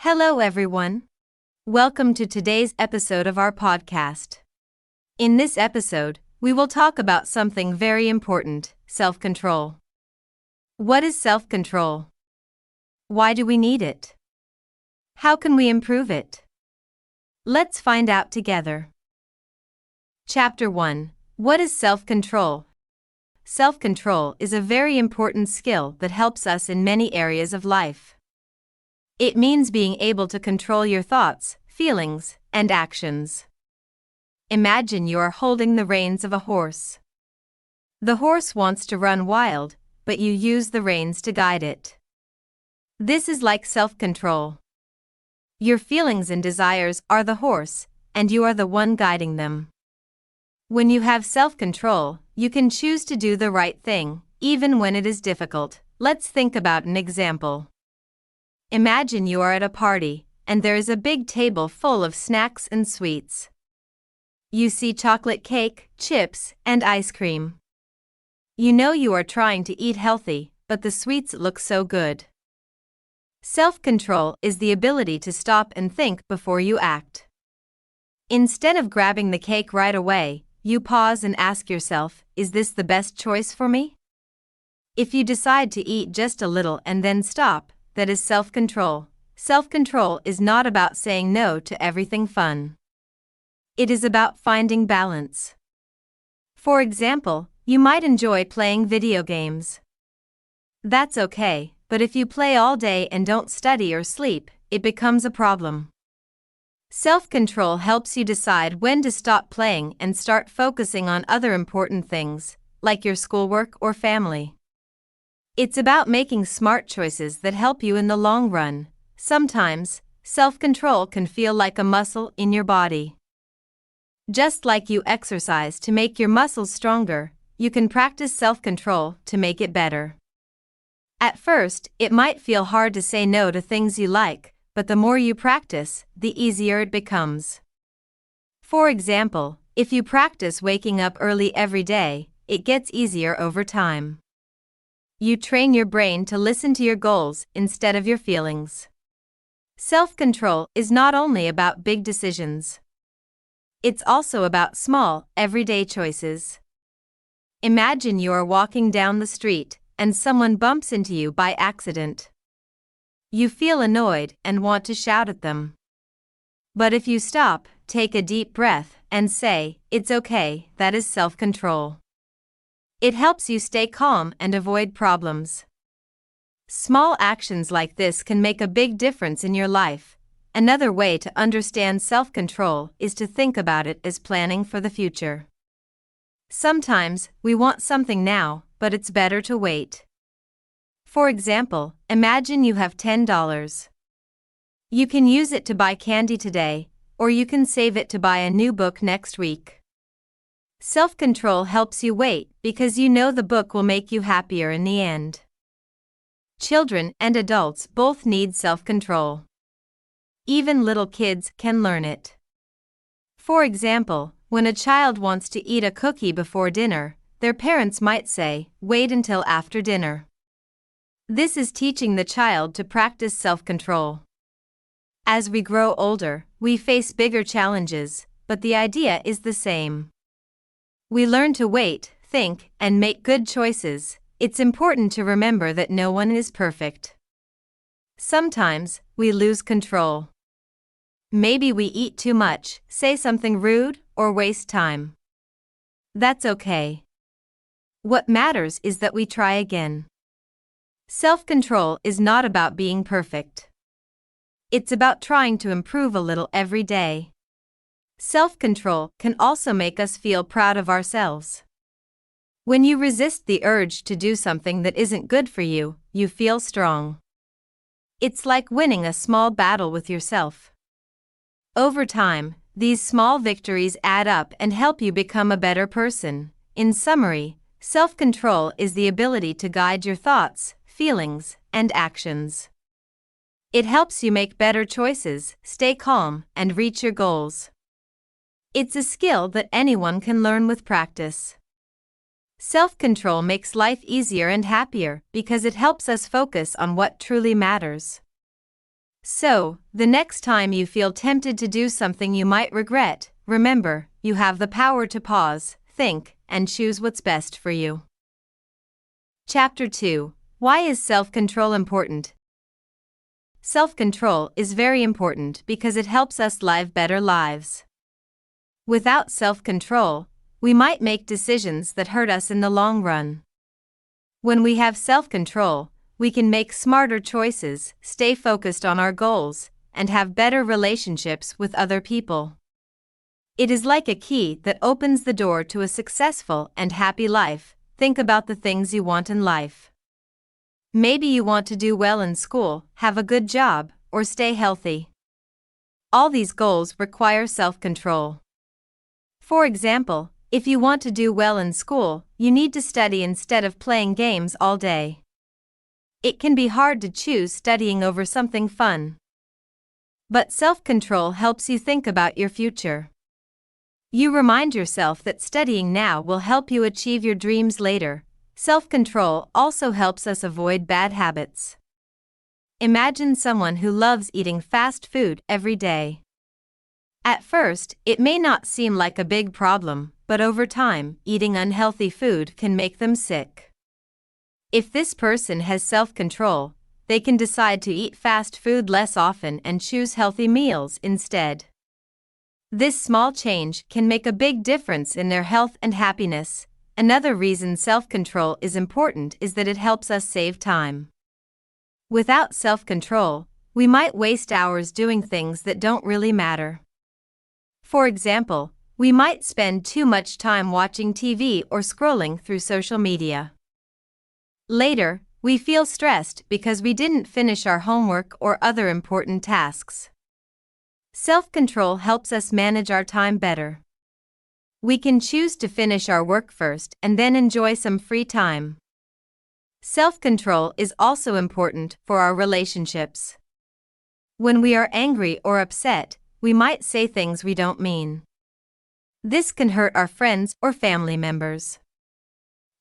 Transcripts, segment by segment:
Hello, everyone. Welcome to today's episode of our podcast. In this episode, we will talk about something very important: self-control. What is self-control? Why do we need it? How can we improve it? Let's find out together. Chapter 1. What is self-control? Self-control is a very important skill that helps us in many areas of life. It means being able to control your thoughts, feelings, and actions. Imagine you are holding the reins of a horse. The horse wants to run wild, but you use the reins to guide it. This is like self-control. Your feelings and desires are the horse, and you are the one guiding them. When you have self-control, you can choose to do the right thing, even when it is difficult. Let's think about an example. Imagine you are at a party, and there is a big table full of snacks and sweets. You see chocolate cake, chips, and ice cream. You know you are trying to eat healthy, but the sweets look so good. Self-control is the ability to stop and think before you act. Instead of grabbing the cake right away, you pause and ask yourself, is this the best choice for me? If you decide to eat just a little and then stop, that is self-control. Self-control is not about saying no to everything fun. It is about finding balance. For example, you might enjoy playing video games. That's okay, but if you play all day and don't study or sleep, it becomes a problem. Self-control helps you decide when to stop playing and start focusing on other important things, like your schoolwork or family. It's about making smart choices that help you in the long run. Sometimes, self-control can feel like a muscle in your body. Just like you exercise to make your muscles stronger, you can practice self-control to make it better. At first, it might feel hard to say no to things you like, but the more you practice, the easier it becomes. For example, if you practice waking up early every day, it gets easier over time. You train your brain to listen to your goals instead of your feelings. Self-control is not only about big decisions. It's also about small, everyday choices. Imagine you are walking down the street, and someone bumps into you by accident. You feel annoyed and want to shout at them. But if you stop, take a deep breath, and say, "It's okay," that is self-control. It helps you stay calm and avoid problems. Small actions like this can make a big difference in your life. Another way to understand self-control is to think about it as planning for the future. Sometimes, we want something now, but it's better to wait. For example, imagine you have $10. You can use it to buy candy today, or you can save it to buy a new book next week. Self-control helps you wait because you know the book will make you happier in the end. Children and adults both need self-control. Even little kids can learn it. For example, when a child wants to eat a cookie before dinner, their parents might say, "Wait until after dinner." This is teaching the child to practice self-control. As we grow older, we face bigger challenges, but the idea is the same. We learn to wait, think, and make good choices. It's important to remember that no one is perfect. Sometimes, we lose control. Maybe we eat too much, say something rude, or waste time. That's okay. What matters is that we try again. Self-control is not about being perfect. It's about trying to improve a little every day. Self-control can also make us feel proud of ourselves. When you resist the urge to do something that isn't good for you, you feel strong. It's like winning a small battle with yourself. Over time, these small victories add up and help you become a better person. In summary, self-control is the ability to guide your thoughts, feelings, and actions. It helps you make better choices, stay calm, and reach your goals. It's a skill that anyone can learn with practice. Self-control makes life easier and happier because it helps us focus on what truly matters. So, the next time you feel tempted to do something you might regret, remember, you have the power to pause, think, and choose what's best for you. Chapter 2. Why is self-control important? Self-control is very important because it helps us live better lives. Without self-control, we might make decisions that hurt us in the long run. When we have self-control, we can make smarter choices, stay focused on our goals, and have better relationships with other people. It is like a key that opens the door to a successful and happy life. Think about the things you want in life. Maybe you want to do well in school, have a good job, or stay healthy. All these goals require self-control. For example, if you want to do well in school, you need to study instead of playing games all day. It can be hard to choose studying over something fun. But self-control helps you think about your future. You remind yourself that studying now will help you achieve your dreams later. Self-control also helps us avoid bad habits. Imagine someone who loves eating fast food every day. At first, it may not seem like a big problem, but over time, eating unhealthy food can make them sick. If this person has self-control, they can decide to eat fast food less often and choose healthy meals instead. This small change can make a big difference in their health and happiness. Another reason self-control is important is that it helps us save time. Without self-control, we might waste hours doing things that don't really matter. For example, we might spend too much time watching TV or scrolling through social media. Later, we feel stressed because we didn't finish our homework or other important tasks. Self-control helps us manage our time better. We can choose to finish our work first and then enjoy some free time. Self-control is also important for our relationships. When we are angry or upset, we might say things we don't mean. This can hurt our friends or family members.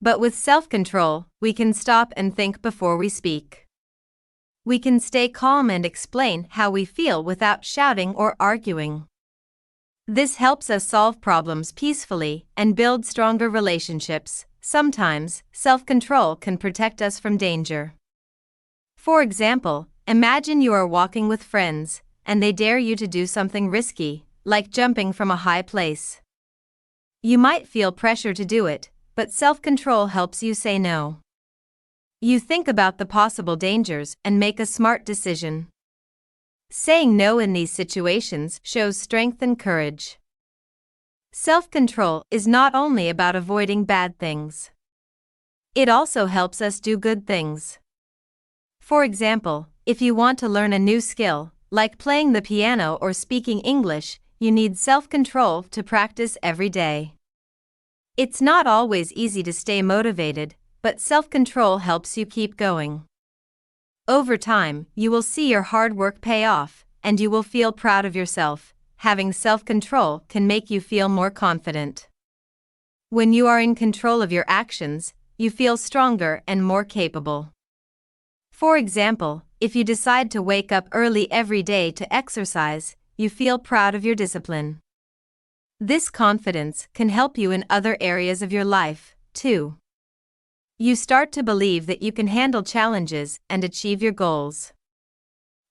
But with self-control, we can stop and think before we speak. We can stay calm and explain how we feel without shouting or arguing. This helps us solve problems peacefully and build stronger relationships. Sometimes, self-control can protect us from danger. For example, imagine you are walking with friends, and they dare you to do something risky, like jumping from a high place. You might feel pressure to do it, but self-control helps you say no. You think about the possible dangers and make a smart decision. Saying no in these situations shows strength and courage. Self-control is not only about avoiding bad things. It also helps us do good things. For example, if you want to learn a new skill, like playing the piano or speaking English, you need self-control to practice every day. It's not always easy to stay motivated, but self-control helps you keep going. Over time, you will see your hard work pay off, and you will feel proud of yourself. Having self-control can make you feel more confident. When you are in control of your actions, you feel stronger and more capable. For example, if you decide to wake up early every day to exercise, you feel proud of your discipline. This confidence can help you in other areas of your life, too. You start to believe that you can handle challenges and achieve your goals.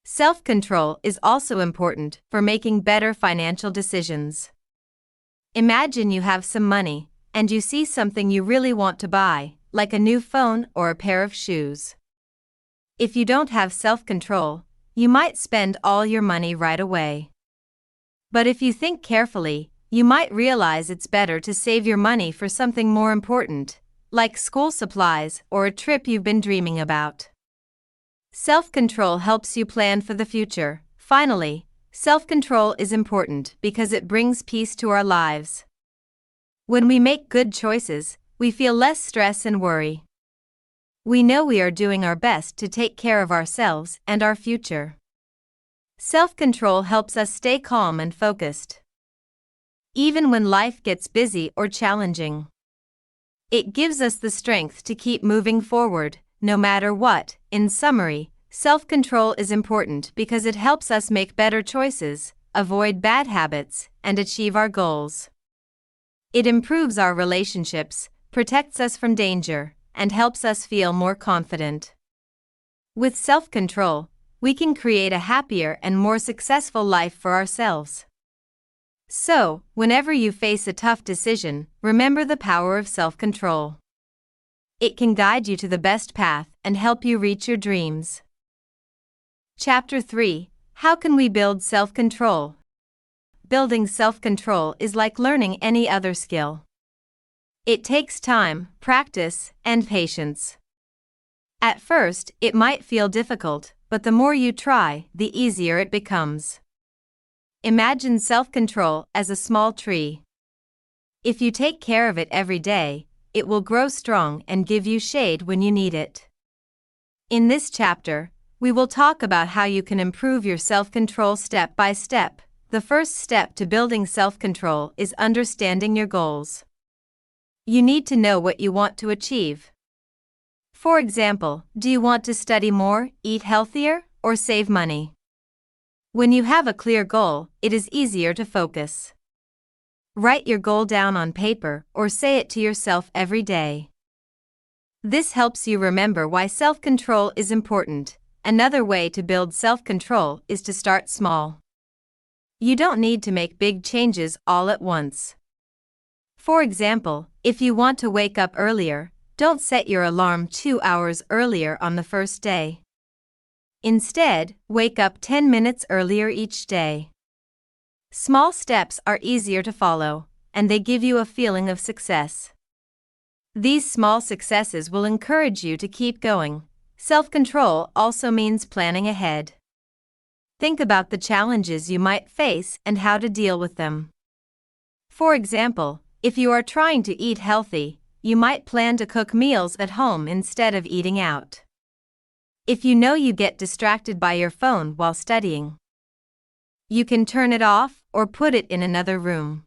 Self-control is also important for making better financial decisions. Imagine you have some money, and you see something you really want to buy, like a new phone or a pair of shoes. If you don't have self-control, you might spend all your money right away. But if you think carefully, you might realize it's better to save your money for something more important, like school supplies or a trip you've been dreaming about. Self-control helps you plan for the future. Finally, self-control is important because it brings peace to our lives. When we make good choices, we feel less stress and worry. We know we are doing our best to take care of ourselves and our future. Self-control helps us stay calm and focused, even when life gets busy or challenging. It gives us the strength to keep moving forward, no matter what. In summary, Self-control is important because it helps us make better choices, avoid bad habits, and achieve our goals. It improves our relationships, protects us from danger, and helps us feel more confident. With self-control, we can create a happier and more successful life for ourselves. So, whenever you face a tough decision, remember the power of self-control. It can guide you to the best path and help you reach your dreams. Chapter 3: How can we build self-control? Building self-control is like learning any other skill. It takes time, practice, and patience. At first, it might feel difficult, but the more you try, the easier it becomes. Imagine self-control as a small tree. If you take care of it every day, it will grow strong and give you shade when you need it. In this chapter, we will talk about how you can improve your self-control step by step. The first step to building self-control is understanding your goals. You need to know what you want to achieve. For example, do you want to study more, eat healthier, or save money? When you have a clear goal, it is easier to focus. Write your goal down on paper or say it to yourself every day. This helps you remember why self-control is important. Another way to build self-control is to start small. You don't need to make big changes all at once. For example, if you want to wake up earlier, don't set your alarm 2 hours earlier on the first day. Instead, wake up 10 minutes earlier each day. Small steps are easier to follow, and they give you a feeling of success. These small successes will encourage you to keep going. Self-control also means planning ahead. Think about the challenges you might face and how to deal with them. For example, if you are trying to eat healthy, you might plan to cook meals at home instead of eating out. If you know you get distracted by your phone while studying, you can turn it off or put it in another room.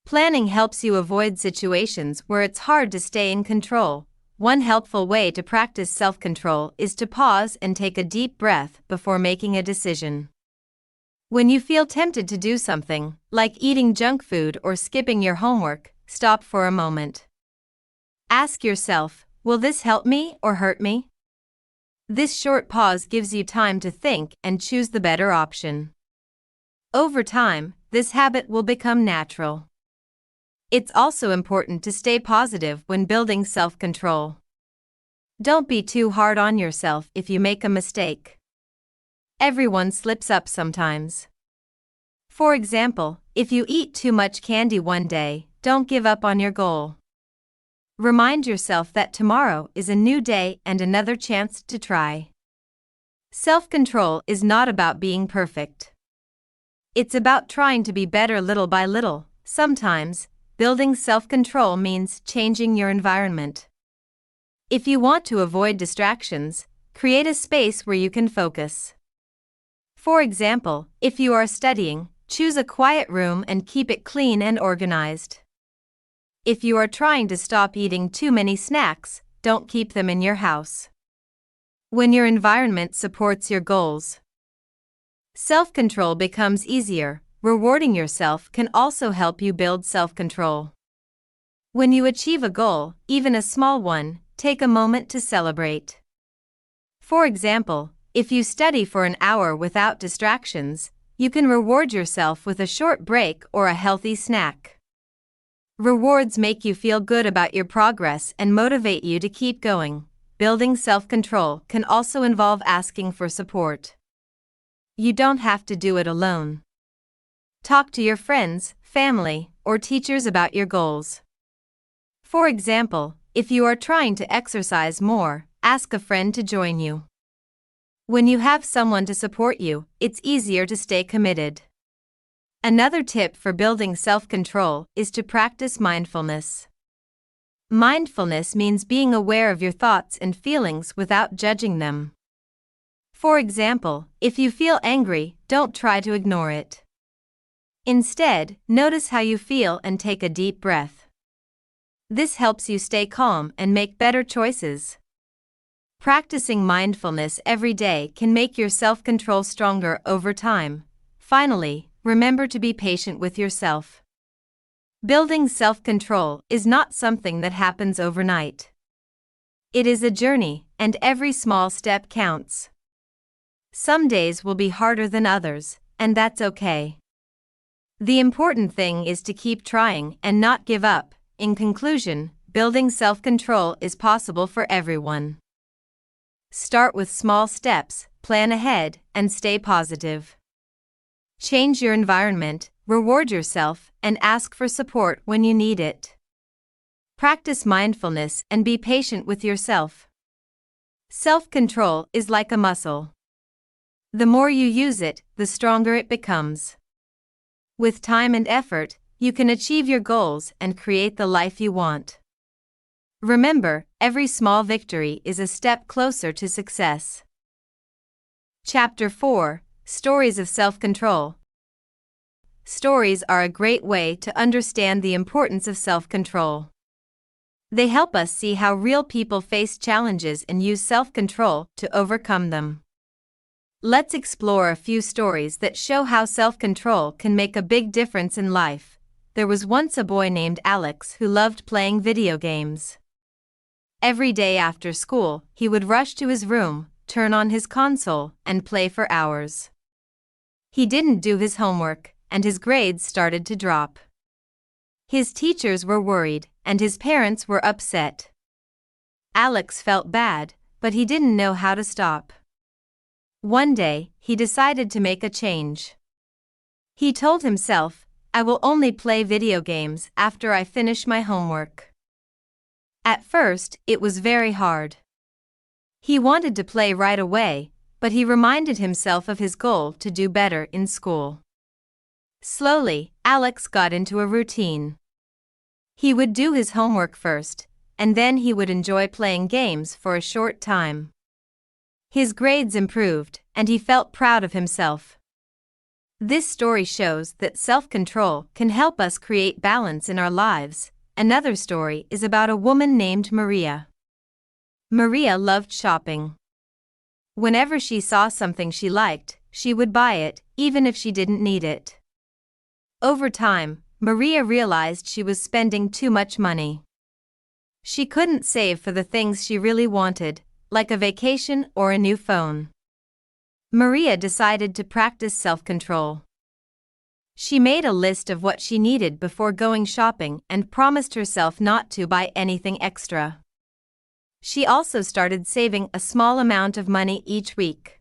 Planning helps you avoid situations where it's hard to stay in control. One helpful way to practice self-control is to pause and take a deep breath before making a decision. When you feel tempted to do something, like eating junk food or skipping your homework, stop for a moment. Ask yourself, will this help me or hurt me? This short pause gives you time to think and choose the better option. Over time, this habit will become natural. It's also important to stay positive when building self-control. Don't be too hard on yourself if you make a mistake. Everyone slips up sometimes. For example, if you eat too much candy one day, don't give up on your goal. Remind yourself that tomorrow is a new day and another chance to try. Self-control is not about being perfect. It's about trying to be better little by little. Sometimes, building self-control means changing your environment. If you want to avoid distractions, create a space where you can focus. For example, if you are studying, choose a quiet room and keep it clean and organized. If you are trying to stop eating too many snacks, don't keep them in your house. When your environment supports your goals, self-control becomes easier. Rewarding yourself can also help you build self-control. When you achieve a goal, even a small one, take a moment to celebrate. For example, if you study for an hour without distractions, you can reward yourself with a short break or a healthy snack. Rewards make you feel good about your progress and motivate you to keep going. Building self-control can also involve asking for support. You don't have to do it alone. Talk to your friends, family, or teachers about your goals. For example, if you are trying to exercise more, ask a friend to join you. When you have someone to support you, it's easier to stay committed. Another tip for building self-control is to practice mindfulness. Mindfulness means being aware of your thoughts and feelings without judging them. For example, if you feel angry, don't try to ignore it. Instead, notice how you feel and take a deep breath. This helps you stay calm and make better choices. Practicing mindfulness every day can make your self-control stronger over time. Finally, remember to be patient with yourself. Building self-control is not something that happens overnight. It is a journey, and every small step counts. Some days will be harder than others, and that's okay. The important thing is to keep trying and not give up. In conclusion, building self-control is possible for everyone. Start with small steps, plan ahead, and stay positive. Change your environment, reward yourself, and ask for support when you need it. Practice mindfulness and be patient with yourself. Self-control is like a muscle. The more you use it, the stronger it becomes. With time and effort, you can achieve your goals and create the life you want. Remember, every small victory is a step closer to success. Chapter 4: Stories of Self-Control. Stories are a great way to understand the importance of self-control. They help us see how real people face challenges and use self-control to overcome them. Let's explore a few stories that show how self-control can make a big difference in life. There was once a boy named Alex who loved playing video games. Every day after school, he would rush to his room, turn on his console, and play for hours. He didn't do his homework, and his grades started to drop. His teachers were worried, and his parents were upset. Alex felt bad, but he didn't know how to stop. One day, he decided to make a change. He told himself, "I will only play video games after I finish my homework." At first, it was very hard. He wanted to play right away, but he reminded himself of his goal to do better in school. Slowly, Alex got into a routine. He would do his homework first, and then he would enjoy playing games for a short time. His grades improved, and he felt proud of himself. This story shows that self-control can help us create balance in our lives. Another story is about a woman named Maria. Maria loved shopping. Whenever she saw something she liked, she would buy it, even if she didn't need it. Over time, Maria realized she was spending too much money. She couldn't save for the things she really wanted, like a vacation or a new phone. Maria decided to practice self-control. She made a list of what she needed before going shopping and promised herself not to buy anything extra. She also started saving a small amount of money each week.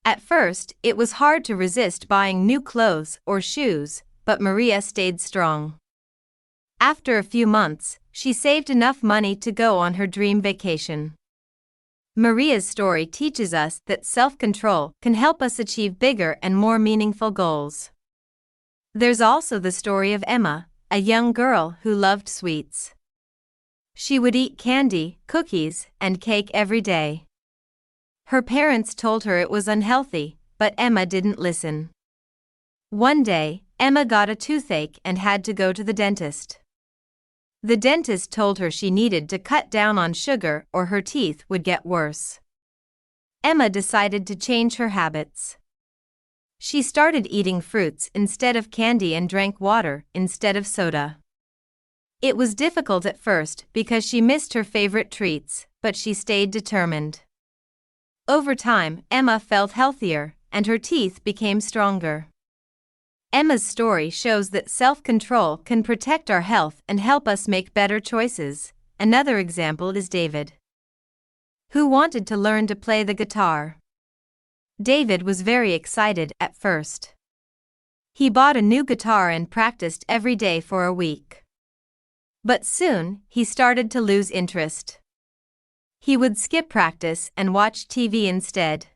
At first, it was hard to resist buying new clothes or shoes, but Maria stayed strong. After a few months, she saved enough money to go on her dream vacation. Maria's story teaches us that self-control can help us achieve bigger and more meaningful goals. There's also the story of Emma, a young girl who loved sweets. She would eat candy, cookies, and cake every day. Her parents told her it was unhealthy, but Emma didn't listen. One day, Emma got a toothache and had to go to the dentist. The dentist told her she needed to cut down on sugar or her teeth would get worse. Emma decided to change her habits. She started eating fruits instead of candy and drank water instead of soda. It was difficult at first because she missed her favorite treats, but she stayed determined. Over time, Emma felt healthier, and her teeth became stronger. Emma's story shows that self-control can protect our health and help us make better choices. Another example is David, who wanted to learn to play the guitar. David was very excited at first. He bought a new guitar and practiced every day for a week. But soon, he started to lose interest. He would skip practice and watch TV instead.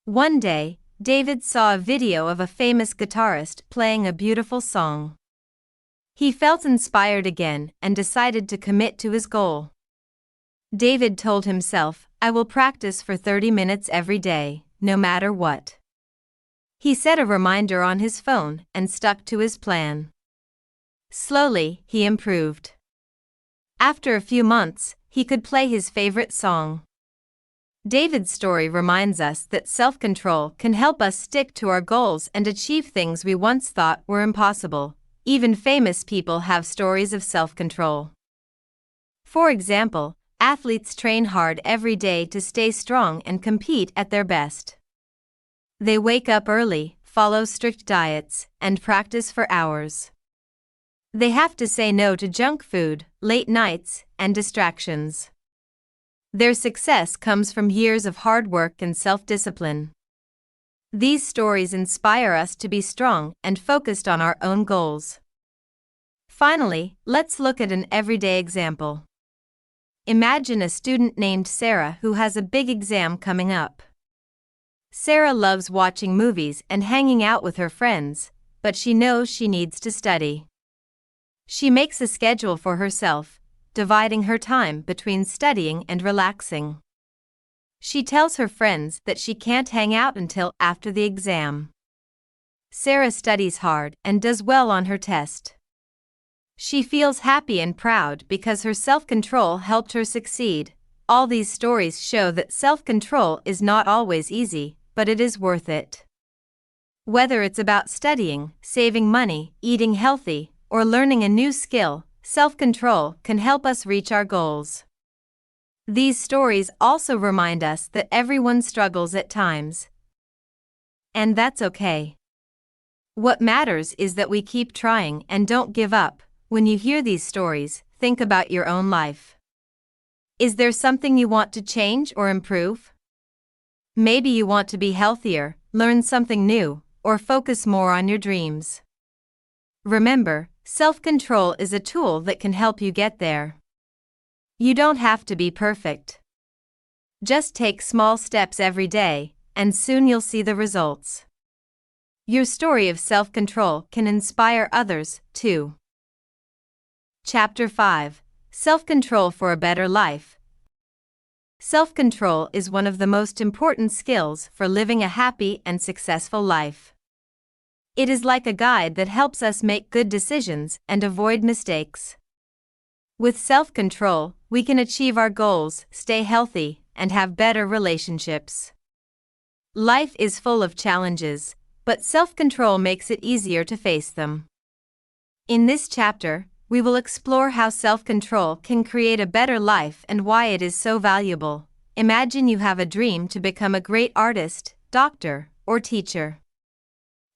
One day, David saw a video of a famous guitarist playing a beautiful song. He felt inspired again and decided to commit to his goal. David told himself, "I will practice for 30 minutes every day, no matter what." He set a reminder on his phone and stuck to his plan. Slowly, he improved. After a few months, he could play his favorite song. David's story reminds us that self-control can help us stick to our goals and achieve things we once thought were impossible. Even famous people have stories of self-control. For example, athletes train hard every day to stay strong and compete at their best. They wake up early, follow strict diets, and practice for hours. They have to say no to junk food, late nights, and distractions. Their success comes from years of hard work and self-discipline. These stories inspire us to be strong and focused on our own goals. Finally, let's look at an everyday example. Imagine a student named Sarah who has a big exam coming up. Sarah loves watching movies and hanging out with her friends, but she knows she needs to study. She makes a schedule for herself, dividing her time between studying and relaxing. She tells her friends that she can't hang out until after the exam. Sarah studies hard and does well on her test. She feels happy and proud because her self-control helped her succeed. All these stories show that self-control is not always easy, but it is worth it. Whether it's about studying, saving money, eating healthy, or learning a new skill, self-control can help us reach our goals. These stories also remind us that everyone struggles at times. And that's okay. What matters is that we keep trying and don't give up. When you hear these stories, think about your own life. Is there something you want to change or improve? Maybe you want to be healthier, learn something new, or focus more on your dreams. Remember, self-control is a tool that can help you get there. You don't have to be perfect. Just take small steps every day, and soon you'll see the results. Your story of self-control can inspire others, too. Chapter 5: Self-Control for a Better Life. Self-control is one of the most important skills for living a happy and successful life. It is like a guide that helps us make good decisions and avoid mistakes. With self-control, we can achieve our goals, stay healthy, and have better relationships. Life is full of challenges, but self-control makes it easier to face them. In this chapter, we will explore how self-control can create a better life and why it is so valuable. Imagine you have a dream to become a great artist, doctor, or teacher.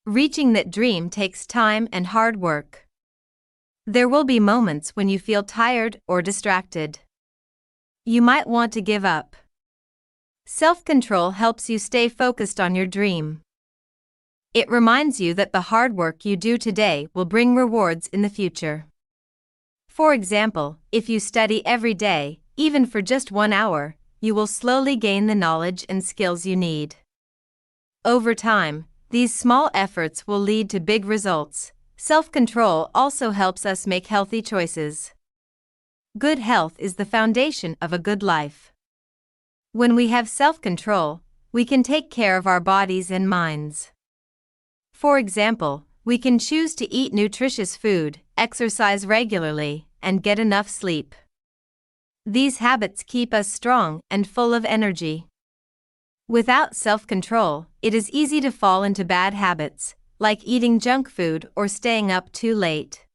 Reaching that dream takes time and hard work. There will be moments when you feel tired or distracted. You might want to give up. Self-control helps you stay focused on your dream. It reminds you that the hard work you do today will bring rewards in the future. For example, if you study every day, even for just 1 hour, you will slowly gain the knowledge and skills you need. Over time, these small efforts will lead to big results. Self-control also helps us make healthy choices. Good health is the foundation of a good life. When we have self-control, we can take care of our bodies and minds. For example, we can choose to eat nutritious food, exercise regularly, and get enough sleep. These habits keep us strong and full of energy. Without self-control, it is easy to fall into bad habits, like eating junk food or staying up too late.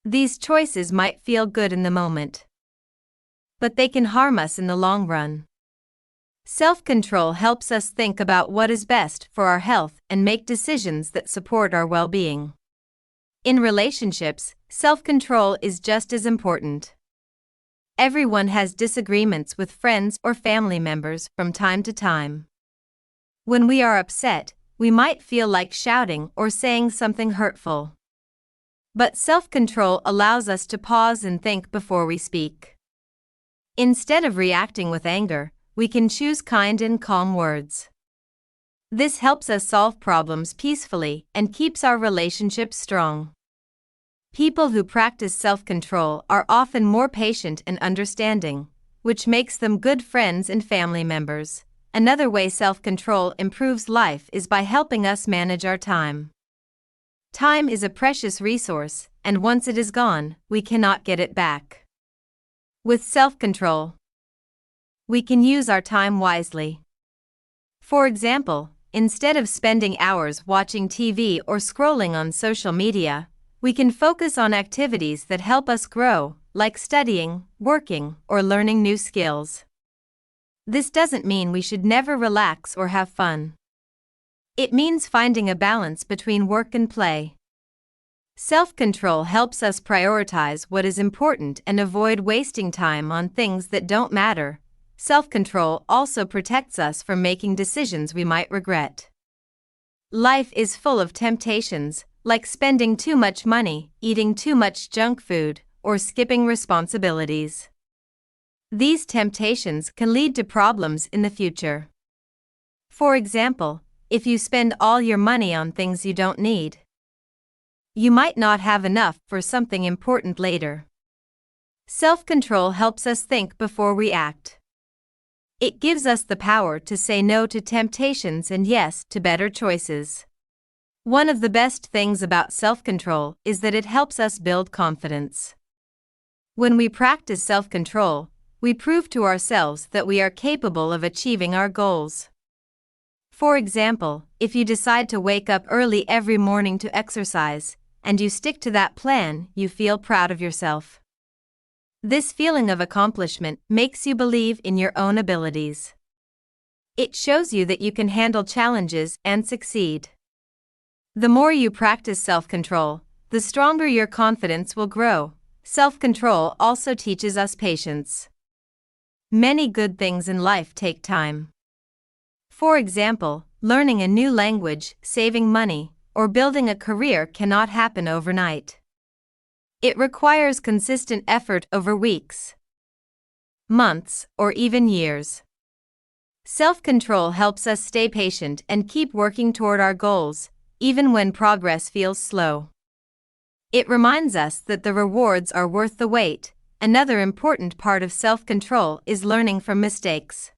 These choices might feel good in the moment, but they can harm us in the long run. Self-control helps us think about what is best for our health and make decisions that support our well-being. In relationships, self-control is just as important. Everyone has disagreements with friends or family members from time to time. When we are upset, we might feel like shouting or saying something hurtful. But self-control allows us to pause and think before we speak. Instead of reacting with anger, we can choose kind and calm words. This helps us solve problems peacefully and keeps our relationships strong. People who practice self-control are often more patient and understanding, which makes them good friends and family members. Another way self-control improves life is by helping us manage our time. Time is a precious resource, and once it is gone, we cannot get it back. With self-control, we can use our time wisely. For example, instead of spending hours watching TV or scrolling on social media, we can focus on activities that help us grow, like studying, working, or learning new skills. This doesn't mean we should never relax or have fun. It means finding a balance between work and play. Self-control helps us prioritize what is important and avoid wasting time on things that don't matter. Self-control also protects us from making decisions we might regret. Life is full of temptations, like spending too much money, eating too much junk food, or skipping responsibilities. These temptations can lead to problems in the future. For example, if you spend all your money on things you don't need, you might not have enough for something important later. Self-control helps us think before we act. It gives us the power to say no to temptations and yes to better choices. One of the best things about self-control is that it helps us build confidence. When we practice self-control, we prove to ourselves that we are capable of achieving our goals. For example, if you decide to wake up early every morning to exercise, and you stick to that plan, you feel proud of yourself. This feeling of accomplishment makes you believe in your own abilities. It shows you that you can handle challenges and succeed. The more you practice self-control, the stronger your confidence will grow. Self-control also teaches us patience. Many good things in life take time. For example, learning a new language, saving money, or building a career cannot happen overnight. It requires consistent effort over weeks, months, or even years. Self-control helps us stay patient and keep working toward our goals, even when progress feels slow. It reminds us that the rewards are worth the wait. Another important part of self-control is learning from mistakes.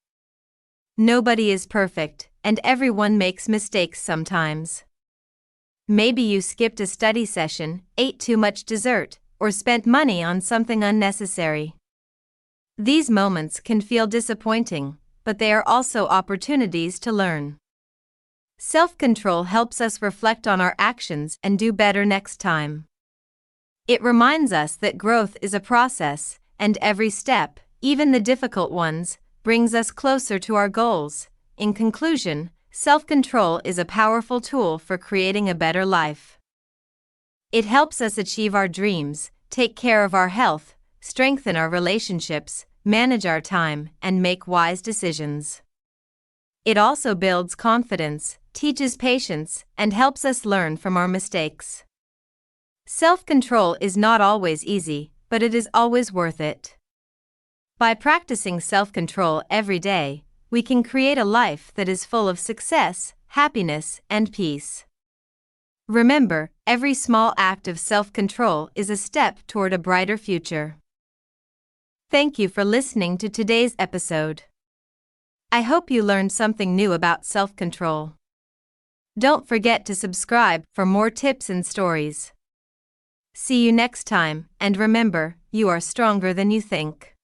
Nobody is perfect, and everyone makes mistakes sometimes. Maybe you skipped a study session, ate too much dessert, or spent money on something unnecessary. These moments can feel disappointing, but they are also opportunities to learn. Self-control helps us reflect on our actions and do better next time. It reminds us that growth is a process, and every step, even the difficult ones, brings us closer to our goals. In conclusion, self-control is a powerful tool for creating a better life. It helps us achieve our dreams, take care of our health, strengthen our relationships, manage our time, and make wise decisions. It also builds confidence, teaches patience, and helps us learn from our mistakes. Self-control is not always easy, but it is always worth it. By practicing self-control every day, we can create a life that is full of success, happiness, and peace. Remember, every small act of self-control is a step toward a brighter future. Thank you for listening to today's episode. I hope you learned something new about self-control. Don't forget to subscribe for more tips and stories. See you next time, and remember, you are stronger than you think.